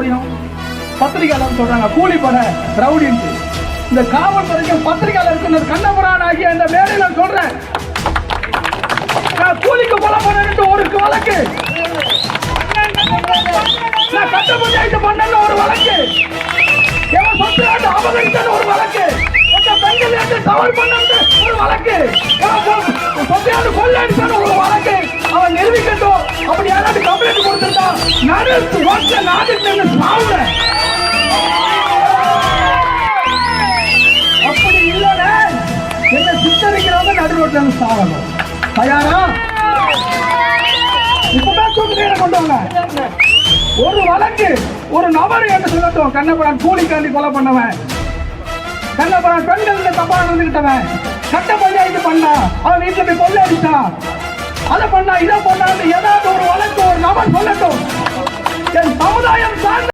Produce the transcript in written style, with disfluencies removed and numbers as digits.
காவல்துறையும் பத்திரிகையாளர் சொல்றாங்க கூலிப்பட ரவுடின்ட்டு. இந்த காவல்துறைக்கும் பத்திரிகையாளருக்கு கண்ணபுரான் ஆகிய இந்த வேலையில சொல்றேன், நான் கூலிக்கு கொலை பண்ணு ஒரு வழக்கு, நான் கட்ட பஞ்சாயத்து பண்ண ஒரு வழக்கு, எவன் சொத்து அபகரித்தது ஒரு வழக்கு, பெண்கள் என்று தவறு பண்ண ஒரு வழக்கு, சொத்தையாண்டு கொள்ளடித்தான ஒரு வழக்கு, அவன் நிரூபிக்கட்டும். அப்படி யாராவது கம்ப்ளைண்ட் கொடுத்துட்டா நடுத்து ஒற்ற நாட்டுக்கு சாவுல. அப்படி இல்லைன்னா என்ன சித்தரிக்கிறவங்க நடுரோட்டில் சாகணும். தயாரா? இப்பதான் சூழ்நிலை கொண்டு வாங்க. ஒரு வழக்கு ஒரு நபர் என்று சொல்லட்டும். கண்ணபுரான் கூலிக்காண்டி கொலை பண்ணவன், கண்ணபுரான் பெண்கள் தப்பா நடந்துகிட்டவன், சட்ட பஞ்சாயத்து பண்ணா, அவன் வீட்டுல போய் கொள்ளை அடித்தான், அதை பண்ணா இதை பண்ணா, ஏதாவது ஒரு வழக்கு ஒரு நபர் சொல்லட்டும். என் சமுதாயம் சார்ந்த